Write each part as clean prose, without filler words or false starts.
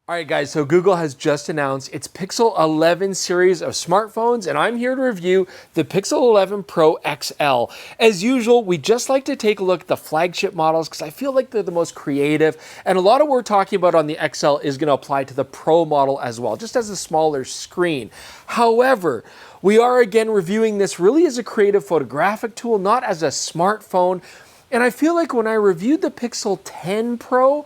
All right, guys, so Google has just announced its Pixel 11 series of smartphones, and I'm here to review the Pixel 11 Pro XL. As usual, we just like to take a look at the flagship models because I feel like they're the most creative, and a lot of what we're talking about on the XL is going to apply to the Pro model as well, just as a smaller screen. However, we are again reviewing this really as a creative photographic tool, not as a smartphone. And I feel like when I reviewed the Pixel 10 Pro,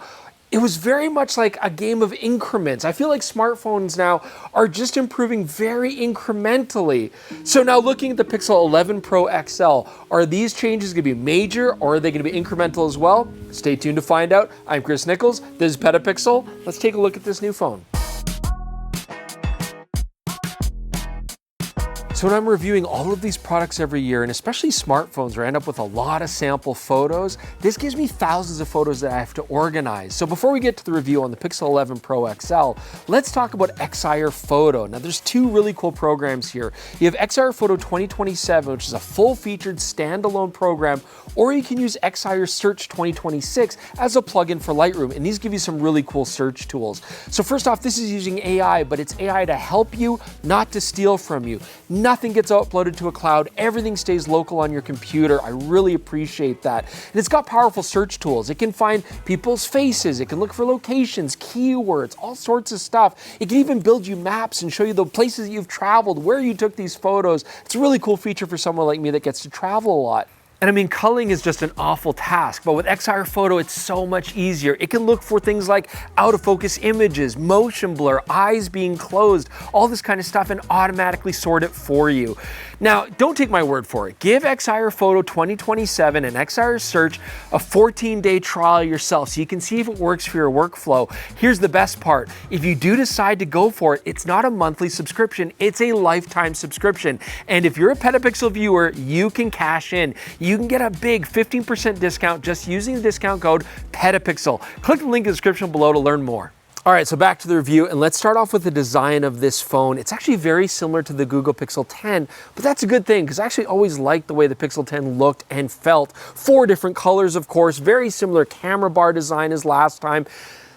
it was very much like a game of increments. I feel like smartphones now are just improving very incrementally. So now looking at the Pixel 11 Pro XL, are these changes gonna be major or are they gonna be incremental as well? Stay tuned to find out. I'm Chris Niccolls, this is PetaPixel. Let's take a look at this new phone. So when I'm reviewing all of these products every year, and especially smartphones where I end up with a lot of sample photos, this gives me thousands of photos that I have to organize. So before we get to the review on the Pixel 11 Pro XL, let's talk about Excire Foto. Now there's two really cool programs here. You have Excire Foto 2027, which is a full-featured standalone program, or you can use Excire Search 2026 as a plugin for Lightroom, and these give you some really cool search tools. So first off, this is using AI, but it's AI to help you, not to steal from you. Nothing gets uploaded to a cloud, everything stays local on your computer. I really appreciate that. And it's got powerful search tools. It can find people's faces, it can look for locations, keywords, all sorts of stuff. It can even build you maps and show you the places that you've traveled, where you took these photos. It's a really cool feature for someone like me that gets to travel a lot. And I mean, culling is just an awful task, but with Excire Foto, it's so much easier. It can look for things like out of focus images, motion blur, eyes being closed, all this kind of stuff, and automatically sort it for you. Now, don't take my word for it. Give Excire Foto 2027 and Excire Search a 14-day trial yourself so you can see if it works for your workflow. Here's the best part. If you do decide to go for it, it's not a monthly subscription, it's a lifetime subscription. And if you're a PetaPixel viewer, you can cash in. You can get a big 15% discount just using the discount code PetaPixel. Click the link in the description below to learn more. All right, so back to the review, and let's start off with the design of this phone. It's actually very similar to the Google Pixel 10, but that's a good thing because I actually always liked the way the Pixel 10 looked and felt. 4 different colors, of course, very similar camera bar design as last time.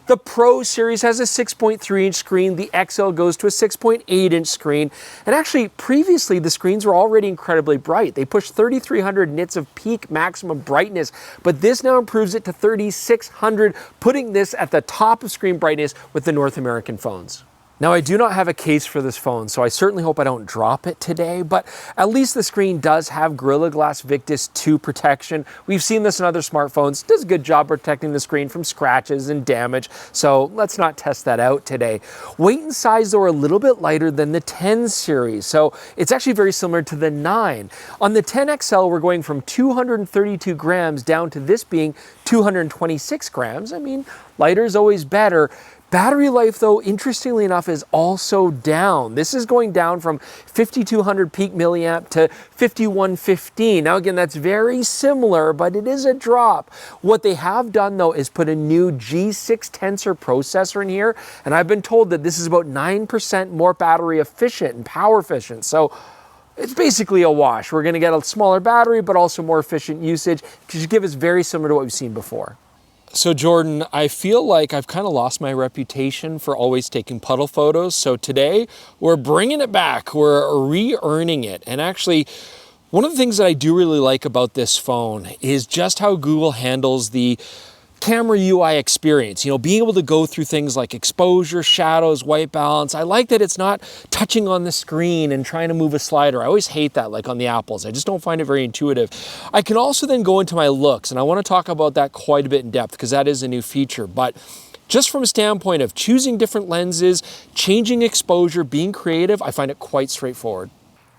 The Pro series has a 6.3-inch screen, the XL goes to a 6.8-inch screen, and actually previously the screens were already incredibly bright. They pushed 3,300 nits of peak maximum brightness, but this now improves it to 3,600, putting this at the top of screen brightness with the North American phones. Now, I do not have a case for this phone, so I certainly hope I don't drop it today, but at least the screen does have Gorilla Glass Victus 2 protection. We've seen this in other smartphones. It does a good job protecting the screen from scratches and damage, so let's not test that out today. Weight and size, though, are a little bit lighter than the 10 series, so it's actually very similar to the 9. On the 10 XL, we're going from 232 grams down to this being 226 grams. I mean, lighter is always better. Battery life, though, interestingly enough, is also down. This is going down from 5,200 peak milliamp to 5,115. Now, again, that's very similar, but it is a drop. What they have done, though, is put a new G6 Tensor processor in here, and I've been told that this is about 9% more battery efficient and power efficient. So it's basically a wash. We're going to get a smaller battery, but also more efficient usage, which should give us very similar to what we've seen before. So Jordan, I feel like I've kind of lost my reputation for always taking puddle photos. So today we're bringing it back. We're re-earning it. And actually, one of the things that I do really like about this phone is just how Google handles the camera UI experience, being able to go through things like exposure, shadows, white balance. I like that it's not touching on the screen and trying to move a slider. I always hate that, like on the Apples. I just don't find it very intuitive. I can also then go into my looks, and I want to talk about that quite a bit in depth because that is a new feature. But just from a standpoint of choosing different lenses, changing exposure, being creative, I find it quite straightforward.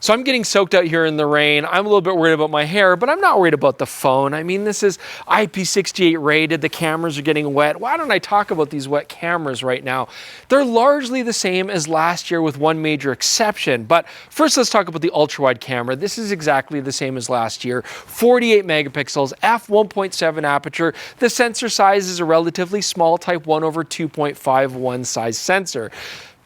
So I'm getting soaked out here in the rain. I'm a little bit worried about my hair, but I'm not worried about the phone. I mean, this is IP68 rated. The cameras are getting wet. Why don't I talk about these wet cameras right now? They're largely the same as last year with one major exception. But first, let's talk about the ultra-wide camera. This is exactly the same as last year. 48 megapixels, f1.7 aperture. The sensor size is a relatively small type 1/2.51 size sensor.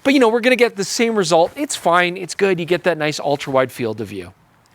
But we're gonna get the same result. It's fine, it's good. You get that nice ultra-wide field of view.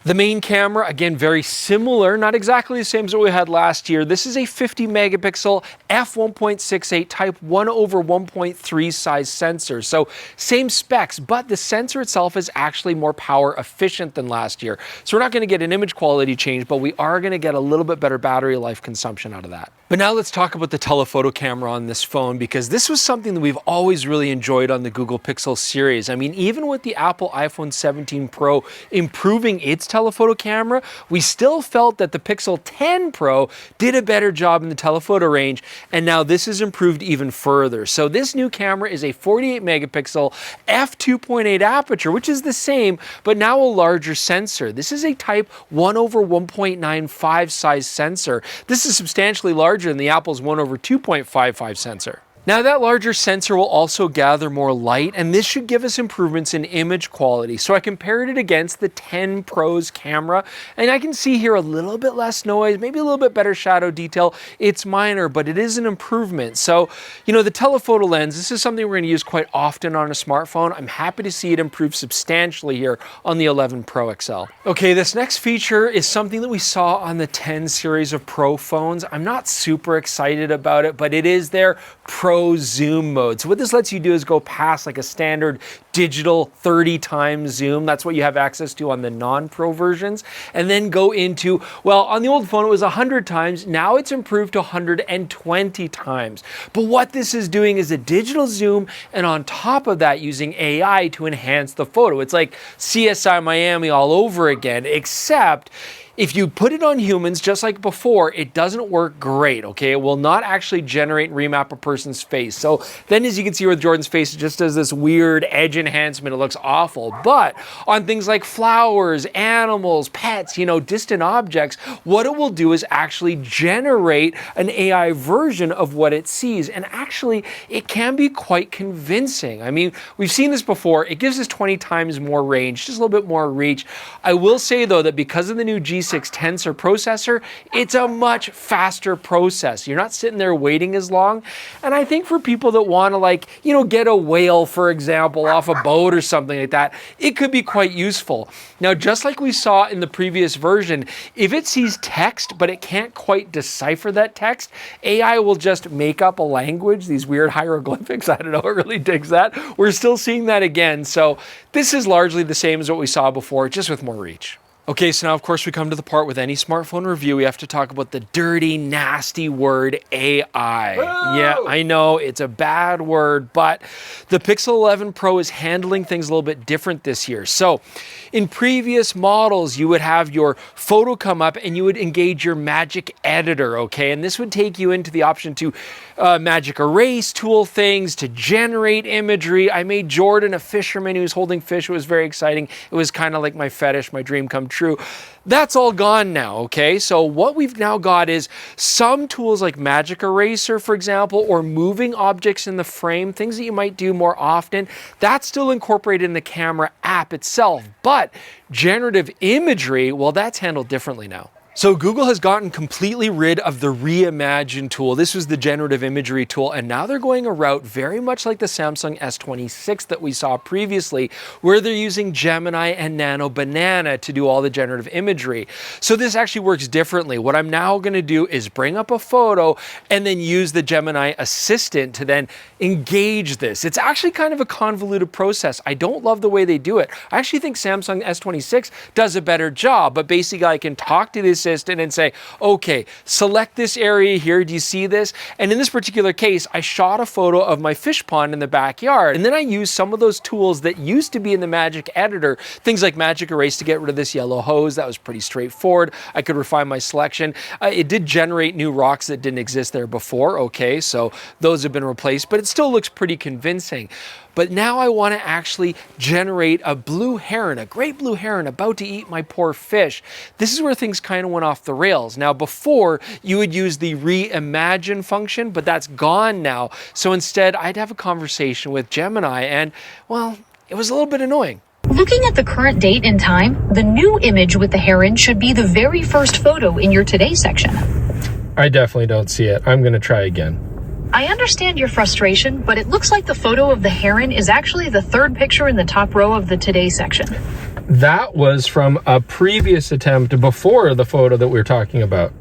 The main camera, again, very similar, not exactly the same as what we had last year. This is a 50 megapixel f1.68 type 1/1.3 size sensor. So same specs, but the sensor itself is actually more power efficient than last year. So we're not going to get an image quality change, but we are going to get a little bit better battery life consumption out of that. But now let's talk about the telephoto camera on this phone, because this was something that we've always really enjoyed on the Google Pixel series. I mean, even with the Apple iPhone 17 Pro improving its telephoto camera, we still felt that the Pixel 10 Pro did a better job in the telephoto range, and now this is improved even further. So this new camera is a 48 megapixel f2.8 aperture, which is the same, but now a larger sensor. This is a type 1/1.95 size sensor. This is substantially larger than the Apple's 1/2.55 sensor. Now that larger sensor will also gather more light, and this should give us improvements in image quality. So I compared it against the 10 Pro's camera, and I can see here a little bit less noise, maybe a little bit better shadow detail. It's minor, but it is an improvement. So, you know, the telephoto lens, this is something we're going to use quite often on a smartphone. I'm happy to see it improve substantially here on the 11 Pro XL. Okay, this next feature is something that we saw on the 10 series of Pro phones. I'm not super excited about it, but it is their Pro zoom mode. So what this lets you do is go past like a standard digital 30 times zoom. That's what you have access to on the non-Pro versions. And then go into, well, on the old phone it was 100 times. Now it's improved to 120 times. But what this is doing is a digital zoom, and on top of that using AI to enhance the photo. It's like CSI Miami all over again, except if you put it on humans, just like before, it doesn't work great, okay? It will not actually generate and remap a person's face. So then, as you can see with Jordan's face, it just does this weird edge enhancement. It looks awful. But on things like flowers, animals, pets, you know, distant objects, what it will do is actually generate an AI version of what it sees. And actually, it can be quite convincing. I mean, we've seen this before. It gives us 20 times more range, just a little bit more reach. I will say, though, that because of the new G6 Tensor processor, it's a much faster process. You're not sitting there waiting as long. And I think for people that want to, like, you know, get a whale, for example, off a boat or something like that, it could be quite useful. Now, just like we saw in the previous version, if it sees text, but it can't quite decipher that text, AI will just make up a language, these weird hieroglyphics. I don't know, it really digs that. We're still seeing that again. So this is largely the same as what we saw before, just with more reach. Okay, so now of course we come to the part with any smartphone review, we have to talk about the dirty, nasty word AI. Whoa! Yeah, I know, it's a bad word, but the Pixel 11 Pro is handling things a little bit different this year. So in previous models, you would have your photo come up and you would engage your magic editor, okay? And this would take you into the option to magic erase tool things, to generate imagery. I made Jordan a fisherman who was holding fish. It was very exciting. It was kind of like my fetish, my dream come true. That's all gone now, okay? So what we've now got is some tools like Magic Eraser, for example, or moving objects in the frame, things that you might do more often, that's still incorporated in the camera app itself. But generative imagery, well, that's handled differently now. So Google has gotten completely rid of the Reimagine tool. This was the generative imagery tool, and now they're going a route very much like the Samsung S26 that we saw previously, where they're using Gemini and Nano Banana to do all the generative imagery. So this actually works differently. What I'm now going to do is bring up a photo and then use the Gemini assistant to then engage this. It's actually kind of a convoluted process. I don't love the way they do it. I actually think Samsung S26 does a better job, but basically I can talk to this assistant and say, okay, select this area here. Do you see this? And in this particular case, I shot a photo of my fish pond in the backyard. And then I used some of those tools that used to be in the Magic Editor, things like Magic Erase to get rid of this yellow hose. That was pretty straightforward. I could refine my selection. It did generate new rocks that didn't exist there before. Okay, so those have been replaced, but it still looks pretty convincing. But now I want to actually generate a blue heron, a great blue heron about to eat my poor fish. This is where things kind of went off the rails. Now before, you would use the Reimagine function, but that's gone now. So instead, I'd have a conversation with Gemini and, well, it was a little bit annoying. Looking at the current date and time, the new image with the heron should be the very first photo in your Today section. I definitely don't see it. I'm going to try again. I understand your frustration, but it looks like the photo of the heron is actually the third picture in the top row of the Today section. that was from a previous attempt before the photo that we were talking about.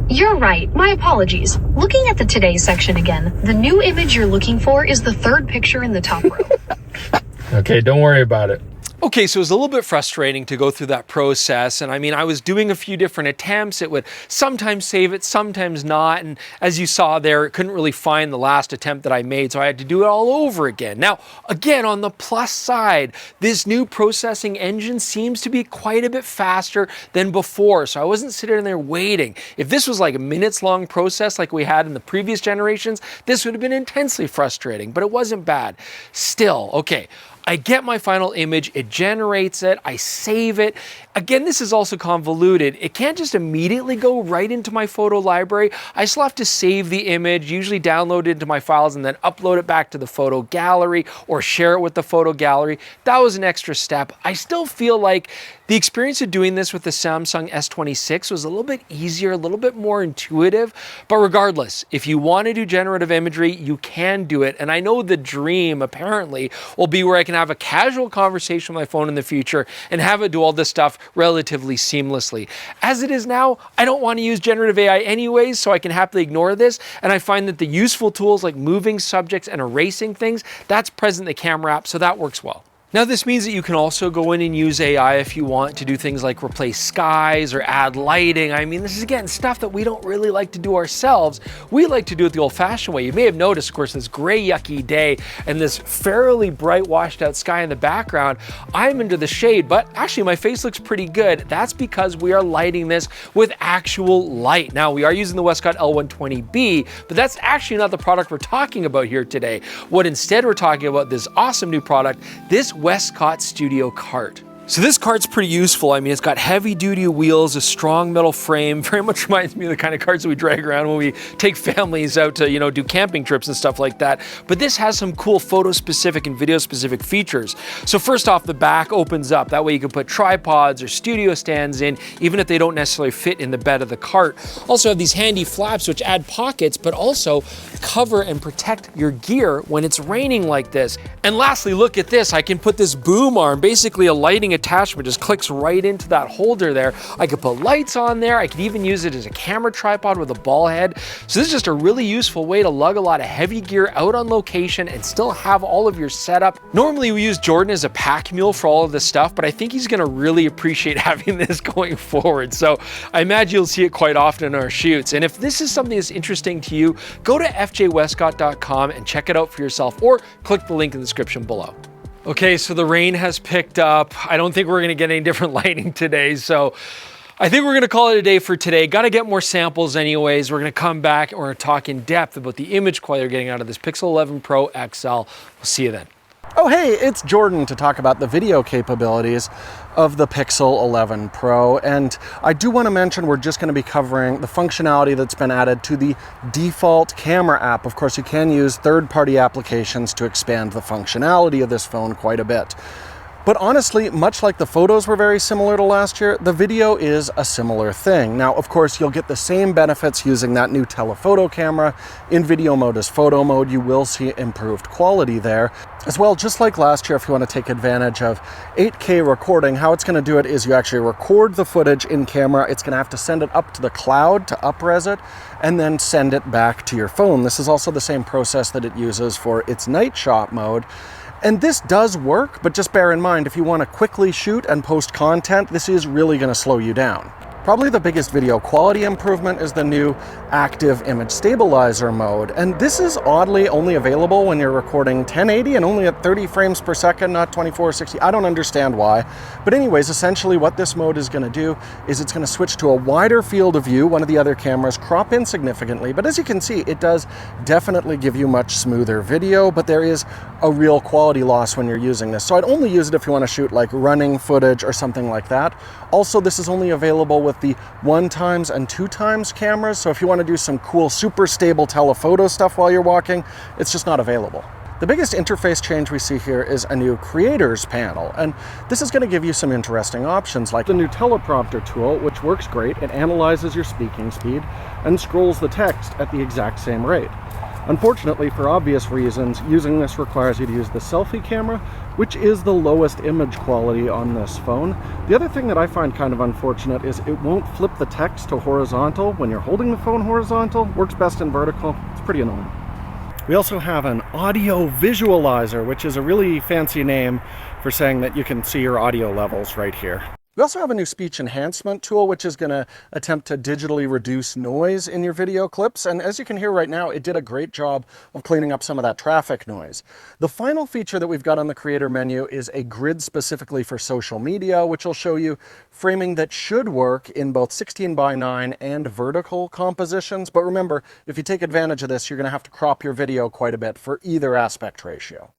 You're right. My apologies. Looking at the Today section again, the new image you're looking for is the third picture in the top row. Okay, don't worry about it. Okay, so it was a little bit frustrating to go through that process. And I mean, I was doing a few different attempts. It would sometimes save it, sometimes not. And as you saw there, it couldn't really find the last attempt that I made. So I had to do it all over again. Now, again, on the plus side, this new processing engine seems to be quite a bit faster than before. So I wasn't sitting there waiting. If this was like a minutes long process like we had in the previous generations, this would have been intensely frustrating, but it wasn't bad. Still, okay. I get my final image, it generates it, I save it. Again, this is also convoluted. It can't just immediately go right into my photo library. I still have to save the image, usually download it into my files and then upload it back to the photo gallery or share it with the photo gallery. That was an extra step. I still feel like the experience of doing this with the Samsung S26 was a little bit easier, a little bit more intuitive, but regardless, if you want to do generative imagery, you can do it. And I know the dream apparently will be where I can have a casual conversation with my phone in the future and have it do all this stuff relatively seamlessly. As it is now, I don't want to use generative AI anyways, so I can happily ignore this. And I find that the useful tools like moving subjects and erasing things, that's present in the camera app, so that works well. Now, this means that you can also go in and use AI if you want to do things like replace skies or add lighting. I mean, this is, again, stuff that we don't really like to do ourselves. We like to do it the old-fashioned way. You may have noticed, of course, this gray, yucky day and this fairly bright, washed-out sky in the background. I'm into the shade, but actually my face looks pretty good. That's because we are lighting this with actual light. Now, we are using the Westcott L120B, but that's actually not the product we're talking about here today. What instead we're talking about, this awesome new product, this Westcott Studio cart. So this cart's pretty useful. I mean, it's got heavy duty wheels, a strong metal frame, very much reminds me of the kind of carts that we drag around when we take families out to, do camping trips and stuff like that. But this has some cool photo specific and video specific features. So first off, the back opens up. That way you can put tripods or studio stands in, even if they don't necessarily fit in the bed of the cart. Also have these handy flaps which add pockets, but also cover and protect your gear when it's raining like this. And lastly, look at this. I can put this boom arm, basically a lighting attachment, just clicks right into that holder there. I could put lights on there. I could even use it as a camera tripod with a ball head. So this is just a really useful way to lug a lot of heavy gear out on location and still have all of your setup. Normally we use Jordan as a pack mule for all of this stuff, but I think he's gonna really appreciate having this going forward. So I imagine you'll see it quite often in our shoots. And if this is something that's interesting to you, go to fjwestcott.com and check it out for yourself, or click the link in the description below. Okay, so the rain has picked up. I don't think we're gonna get any different lighting today, so I think we're gonna call it a day for today. Gotta get more samples anyways. We're gonna come back and we're gonna talk in depth about the image quality you're getting out of this Pixel 11 Pro XL. We'll see you then. Oh hey, it's Jordan to talk about the video capabilities of the Pixel 11 Pro, and I do want to mention we're just going to be covering the functionality that's been added to the default camera app. Of course, you can use third-party applications to expand the functionality of this phone quite a bit. But honestly, much like the photos were very similar to last year, the video is a similar thing. Now, of course, you'll get the same benefits using that new telephoto camera. In video mode as photo mode, you will see improved quality there. As well, just like last year, if you want to take advantage of 8K recording, how it's going to do it is you actually record the footage in camera. It's going to have to send it up to the cloud to up-res it, and then send it back to your phone. This is also the same process that it uses for its night shot mode. And this does work, but just bear in mind, if you want to quickly shoot and post content, this is really going to slow you down. Probably the biggest video quality improvement is the new active image stabilizer mode. And this is oddly only available when you're recording 1080 and only at 30 frames per second, not 2460. I don't understand why. But anyways, essentially what this mode is going to do is it's going to switch to a wider field of view. One of the other cameras crop in significantly, but as you can see, it does definitely give you much smoother video, but there is a real quality loss when you're using this. So I'd only use it if you want to shoot like running footage or something like that. Also, this is only available with the 1x and 2x cameras, so if you want to do some cool super stable telephoto stuff while you're walking, it's just not available. The biggest interface change we see here is a new creators panel, and this is going to give you some interesting options like the new teleprompter tool, which works great. It analyzes your speaking speed and scrolls the text at the exact same rate. Unfortunately, for obvious reasons, using this requires you to use the selfie camera, which is the lowest image quality on this phone. The other thing that I find kind of unfortunate is it won't flip the text to horizontal when you're holding the phone horizontal. Works best in vertical. It's pretty annoying. We also have an audio visualizer, which is a really fancy name for saying that you can see your audio levels right here. We also have a new speech enhancement tool, which is going to attempt to digitally reduce noise in your video clips. And as you can hear right now, it did a great job of cleaning up some of that traffic noise. The final feature that we've got on the creator menu is a grid specifically for social media, which will show you framing that should work in both 16:9 and vertical compositions. But remember, if you take advantage of this, you're going to have to crop your video quite a bit for either aspect ratio.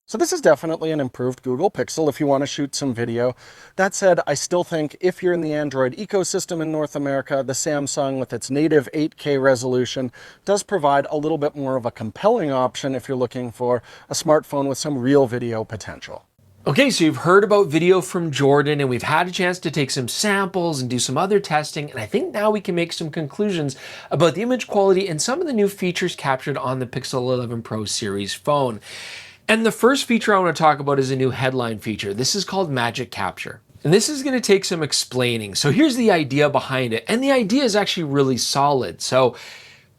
So this is definitely an improved Google Pixel if you want to shoot some video. That said, I still think if you're in the Android ecosystem in North America, the Samsung with its native 8K resolution does provide a little bit more of a compelling option if you're looking for a smartphone with some real video potential. Okay, so you've heard about video from Jordan, and we've had a chance to take some samples and do some other testing, and I think now we can make some conclusions about the image quality and some of the new features captured on the Pixel 11 Pro series phone. And the first feature I want to talk about is a new headline feature. This is called Magic Capture. And this is going to take some explaining. So here's the idea behind it. And the idea is actually really solid. So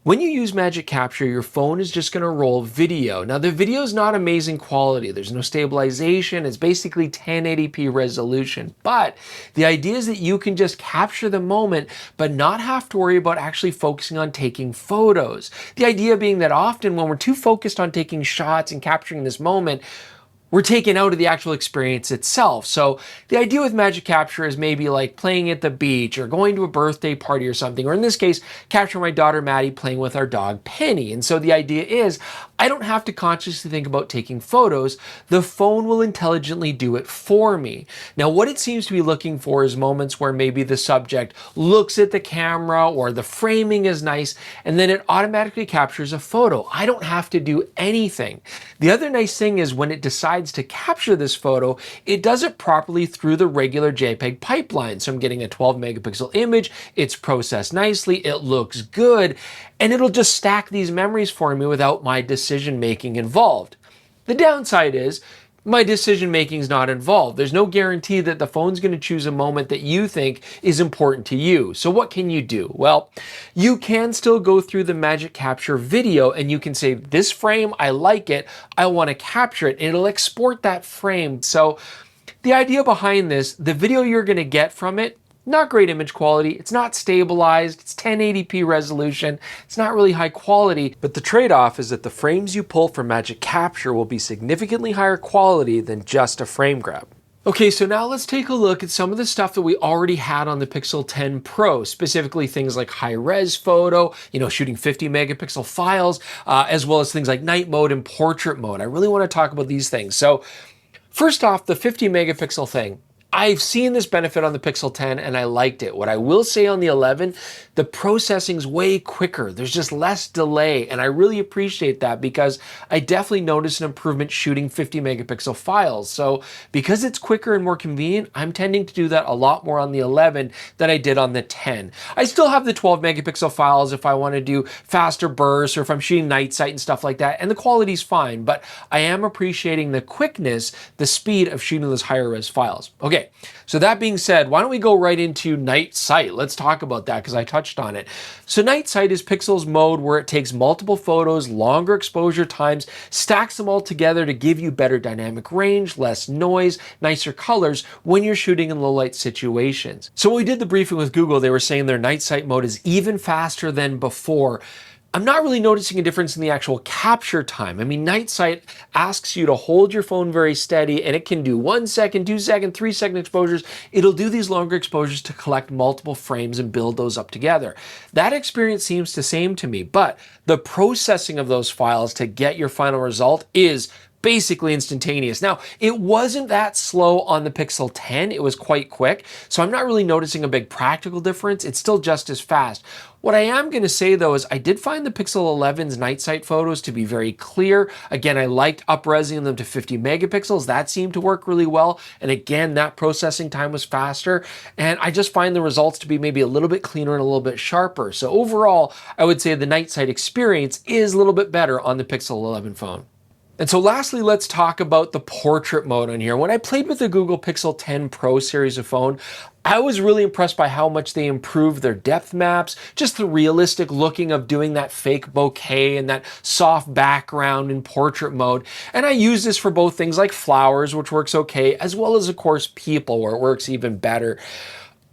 when you use Magic Capture, your phone is just going to roll video. Now the video is not amazing quality. There's no stabilization. It's basically 1080p resolution. But the idea is that you can just capture the moment, but not have to worry about actually focusing on taking photos. The idea being that often when we're too focused on taking shots and capturing this moment, we're taken out of the actual experience itself. So the idea with Magic Capture is maybe like playing at the beach or going to a birthday party or something, or in this case, capture my daughter Maddie playing with our dog Penny. And so the idea is I don't have to consciously think about taking photos. The phone will intelligently do it for me. Now, what it seems to be looking for is moments where maybe the subject looks at the camera or the framing is nice, and then it automatically captures a photo. I don't have to do anything. The other nice thing is when it decides to capture this photo, it does it properly through the regular JPEG pipeline. So I'm getting a 12 megapixel image, it's processed nicely, it looks good, and it'll just stack these memories for me without my decision making involved. The downside is my decision making is not involved. There's no guarantee that the phone's going to choose a moment that you think is important to you. So what can you do? Well, you can still go through the Magic Capture video and you can say, this frame, I like it, I want to capture it, and it'll export that frame. So the idea behind this, the video you're going to get from it, not great image quality, it's not stabilized, it's 1080p resolution, it's not really high quality, but the trade-off is that the frames you pull from Magic Capture will be significantly higher quality than just a frame grab. Okay, so now let's take a look at some of the stuff that we already had on the Pixel 10 Pro, specifically things like high-res photo, shooting 50 megapixel files, as well as things like night mode and portrait mode. I really want to talk about these things. So first off, the 50 megapixel thing. I've seen this benefit on the Pixel 10 and I liked it. What I will say on the 11, the processing's way quicker. There's just less delay, and I really appreciate that because I definitely noticed an improvement shooting 50 megapixel files. So because it's quicker and more convenient, I'm tending to do that a lot more on the 11 than I did on the 10. I still have the 12 megapixel files if I want to do faster bursts or if I'm shooting night sight and stuff like that, and the quality's fine, but I am appreciating the quickness, the speed of shooting those higher res files. Okay, so that being said, why don't we go right into night sight? Let's talk about that because I touched on it. So night sight is Pixel's mode where it takes multiple photos, longer exposure times, stacks them all together to give you better dynamic range, less noise, nicer colors when you're shooting in low light situations. So when we did the briefing with Google, they were saying their night sight mode is even faster than before. I'm not really noticing a difference in the actual capture time. I mean, night sight asks you to hold your phone very steady and it can do 1 second, 2 second, 3 second exposures. It'll do these longer exposures to collect multiple frames and build those up together. That experience seems the same to me, but the processing of those files to get your final result is basically instantaneous. Now, it wasn't that slow on the Pixel 10. It was quite quick. So I'm not really noticing a big practical difference. It's still just as fast. What I am going to say though is I did find the Pixel 11's night sight photos to be very clear. Again, I liked up-resing them to 50 megapixels. That seemed to work really well. And again, that processing time was faster. And I just find the results to be maybe a little bit cleaner and a little bit sharper. So overall, I would say the night sight experience is a little bit better on the Pixel 11 phone. And so lastly, let's talk about the portrait mode on here. When I played with the Google Pixel 10 Pro series of phone, I was really impressed by how much they improved their depth maps, just the realistic looking of doing that fake bokeh and that soft background in portrait mode. And I use this for both things like flowers, which works okay, as well as, of course, people, where it works even better.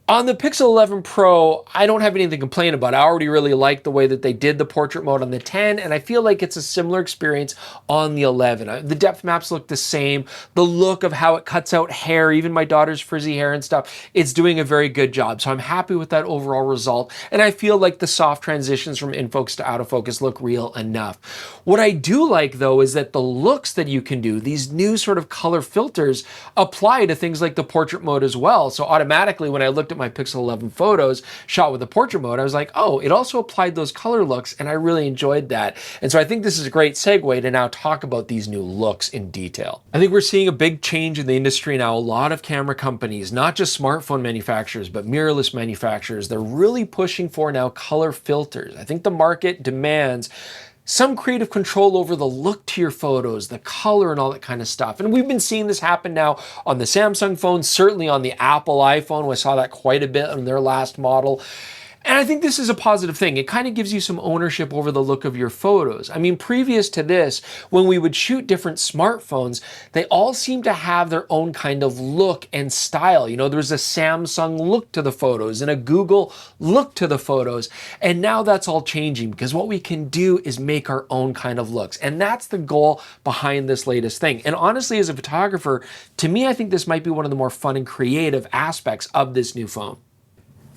On the Pixel 11 Pro, I don't have anything to complain about. I already really like the way that they did the portrait mode on the 10, and I feel like it's a similar experience on the 11. The depth maps look the same. The look of how it cuts out hair, even my daughter's frizzy hair and stuff, it's doing a very good job. So I'm happy with that overall result, and I feel like the soft transitions from in-focus to out of focus look real enough. What I do like, though, is that the looks that you can do, these new sort of color filters, apply to things like the portrait mode as well. So automatically, when I looked at my Pixel 11 photos shot with the portrait mode, I was like, oh, it also applied those color looks, and I really enjoyed that. And so I think this is a great segue to now talk about these new looks in detail. I think we're seeing a big change in the industry now. A lot of camera companies, not just smartphone manufacturers, but mirrorless manufacturers, they're really pushing for now color filters. I think the market demands some creative control over the look to your photos, the color and all that kind of stuff. And we've been seeing this happen now on the Samsung phone, certainly on the Apple iPhone. We saw that quite a bit on their last model. And I think this is a positive thing. It kind of gives you some ownership over the look of your photos. I mean, previous to this, when we would shoot different smartphones, they all seem to have their own kind of look and style. You know, there's a Samsung look to the photos and a Google look to the photos. And now that's all changing because what we can do is make our own kind of looks. And that's the goal behind this latest thing. And honestly, as a photographer, to me, I think this might be one of the more fun and creative aspects of this new phone.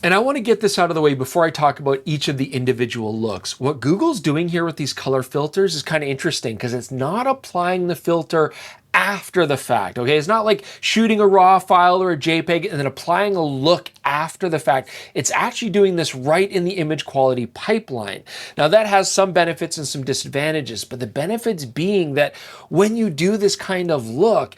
And I want to get this out of the way before I talk about each of the individual looks. What Google's doing here with these color filters is kind of interesting because it's not applying the filter after the fact, okay? It's not like shooting a RAW file or a JPEG and then applying a look after the fact. It's actually doing this right in the image quality pipeline. Now that has some benefits and some disadvantages, but the benefits being that when you do this kind of look,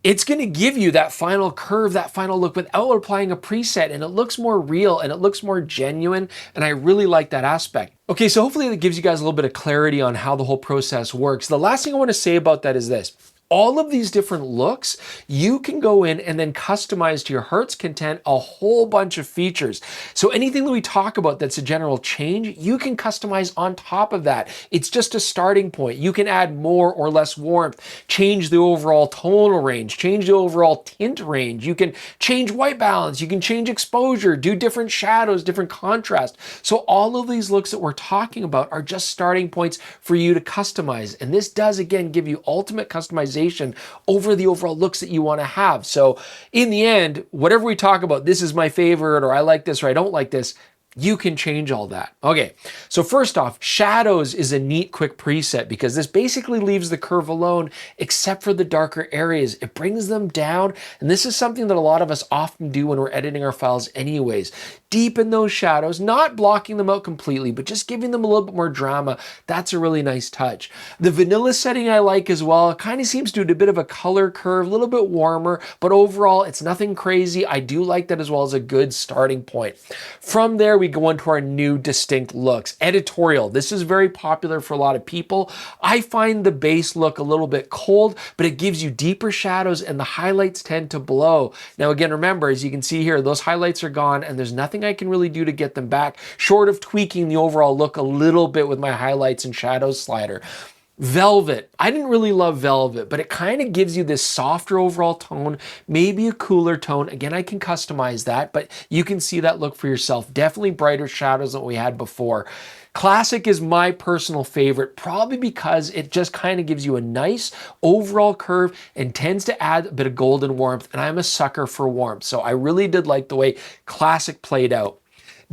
it's going to give you that final curve, that final look without applying a preset, and it looks more real and it looks more genuine, and I really like that aspect. Okay, so hopefully that gives you guys a little bit of clarity on how the whole process works. The last thing I want to say about that is this. All of these different looks, you can go in and then customize to your heart's content a whole bunch of features. So anything that we talk about that's a general change, you can customize on top of that. It's just a starting point. You can add more or less warmth, change the overall tonal range, change the overall tint range. You can change white balance, you can change exposure, do different shadows, different contrast. So all of these looks that we're talking about are just starting points for you to customize. And this does, again, give you ultimate customization over the overall looks that you want to have. So in the end, whatever we talk about, this is my favorite, or I like this, or I don't like this, you can change all that. Okay, so first off, shadows is a neat quick preset because this basically leaves the curve alone except for the darker areas. It brings them down, and this is something that a lot of us often do when we're editing our files anyways. Deepen those shadows, not blocking them out completely, but just giving them a little bit more drama. That's a really nice touch. The vanilla setting I like as well. It kind of seems to do a bit of a color curve, a little bit warmer, but overall it's nothing crazy. I do like that as well as a good starting point. From there, we go into our new distinct looks. Editorial. This is very popular for a lot of people. I find the base look a little bit cold, but it gives you deeper shadows and the highlights tend to blow. Now again, remember, as you can see here, those highlights are gone and there's nothing I can really do to get them back, short of tweaking the overall look a little bit with my highlights and shadows slider. Velvet. I didn't really love Velvet, but it kind of gives you this softer overall tone, maybe a cooler tone. Again, I can customize that, but you can see that look for yourself. Definitely brighter shadows than we had before. Classic is my personal favorite, probably because it just kind of gives you a nice overall curve and tends to add a bit of golden warmth, and I'm a sucker for warmth, so I really did like the way Classic played out.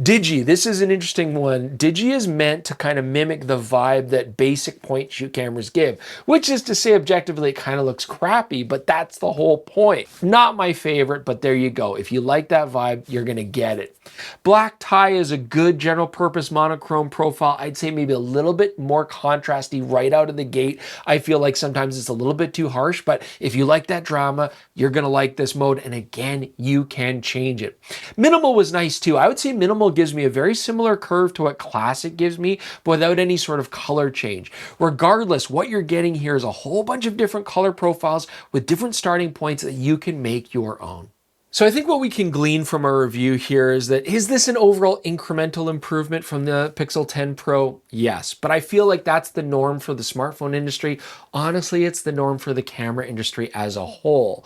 Digi, this is an interesting one. Digi is meant to kind of mimic the vibe that basic point and shoot cameras give, which is to say objectively it kind of looks crappy, but that's the whole point. Not my favorite, but there you go. If you like that vibe, you're gonna get it. Black tie is a good general purpose monochrome profile. I'd say maybe a little bit more contrasty right out of the gate. I feel like sometimes it's a little bit too harsh, but if you like that drama, you're gonna like this mode. And again, you can change it. Minimal was nice too. I would say minimal gives me a very similar curve to what classic gives me, but without any sort of color change. Regardless, what you're getting here is a whole bunch of different color profiles with different starting points that you can make your own. So I think what we can glean from our review here is that, is this an overall incremental improvement from the Pixel 10 Pro? Yes, but I feel like that's the norm for the smartphone industry. Honestly, it's the norm for the camera industry as a whole.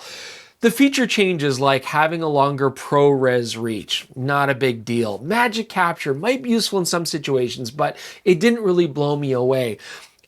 The feature changes like having a longer ProRes reach, not a big deal. Magic capture might be useful in some situations, but it didn't really blow me away.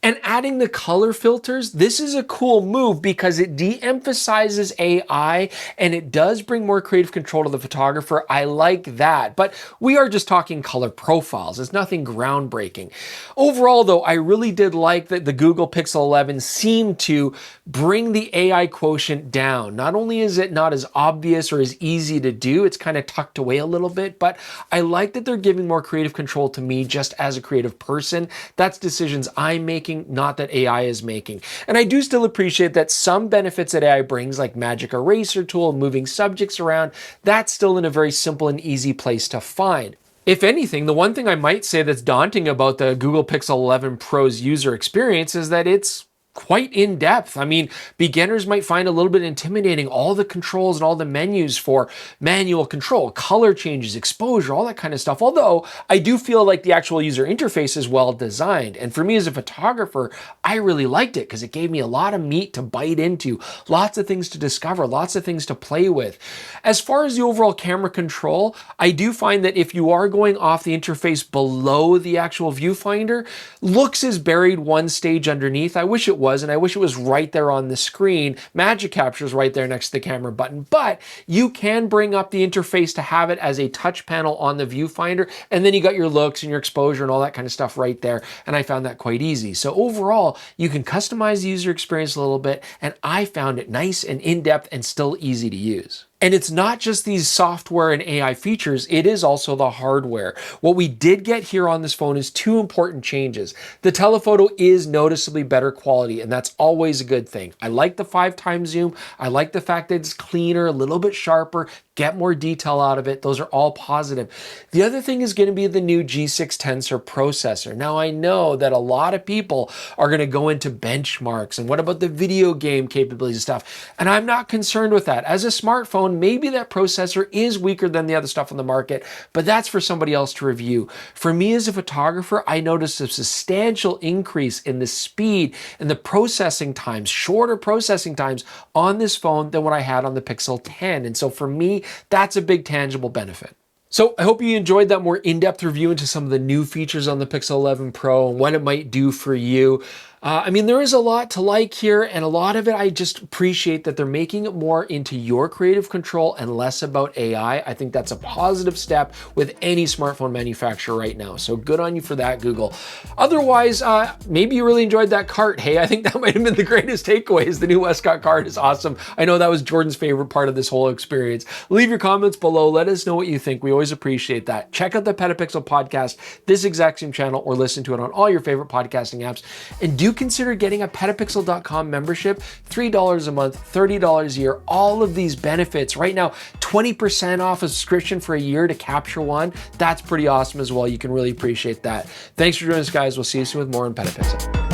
And adding the color filters, this is a cool move because it de-emphasizes AI and it does bring more creative control to the photographer. I like that, but we are just talking color profiles. It's nothing groundbreaking. Overall though, I really did like that the Google Pixel 11 seemed to bring the AI quotient down. Not only is it not as obvious or as easy to do, it's kind of tucked away a little bit, but I like that they're giving more creative control to me just as a creative person. That's decisions I'm making, not that AI is making. And I do still appreciate that some benefits that AI brings, like Magic Eraser tool, moving subjects around, that's still in a very simple and easy place to find. If anything, the one thing I might say that's daunting about the Google Pixel 11 Pro's user experience is that it's quite in-depth. I mean, beginners might find a little bit intimidating, all the controls and all the menus for manual control, color changes, exposure, all that kind of stuff. Although I do feel like the actual user interface is well designed. And for me as a photographer, I really liked it because it gave me a lot of meat to bite into, lots of things to discover, lots of things to play with. As far as the overall camera control, I do find that if you are going off the interface below the actual viewfinder, looks is buried one stage underneath. I wish it was, and I wish it was right there on the screen. Magic Capture is right there next to the camera button, but you can bring up the interface to have it as a touch panel on the viewfinder, and then you got your looks and your exposure and all that kind of stuff right there, and I found that quite easy. So overall, you can customize the user experience a little bit, and I found it nice and in-depth and still easy to use. And it's not just these software and AI features, it is also the hardware. What we did get here on this phone is two important changes. The telephoto is noticeably better quality, and that's always a good thing. I like the 5x zoom. I like the fact that it's cleaner, a little bit sharper, get more detail out of it. Those are all positive. The other thing is going to be the new G6 Tensor processor. Now, I know that a lot of people are going to go into benchmarks and what about the video game capabilities and stuff, and I'm not concerned with that. As a smartphone, maybe that processor is weaker than the other stuff on the market, but that's for somebody else to review. For me as a photographer, I noticed a substantial increase in the speed and the processing times, shorter processing times on this phone than what I had on the Pixel 10. And so for me, that's a big tangible benefit. So I hope you enjoyed that more in-depth review into some of the new features on the Pixel 11 Pro and what it might do for you. I mean, there is a lot to like here, and a lot of it I just appreciate that they're making it more into your creative control and less about AI. I think that's a positive step with any smartphone manufacturer right now. So good on you for that, Google. Otherwise, maybe you really enjoyed that cart. Hey, I think that might have been the greatest takeaway is the new Westcott cart is awesome. I know that was Jordan's favorite part of this whole experience. Leave your comments below. Let us know what you think. We always appreciate that. Check out the PetaPixel podcast, this exact same channel, or listen to it on all your favorite podcasting apps. And do consider getting a PetaPixel.com membership, $3 a month, $30 a year, all of these benefits. Right now, 20% off a subscription for a year to capture one. That's pretty awesome as well. You can really appreciate that. Thanks for joining us, guys. We'll see you soon with more on PetaPixel.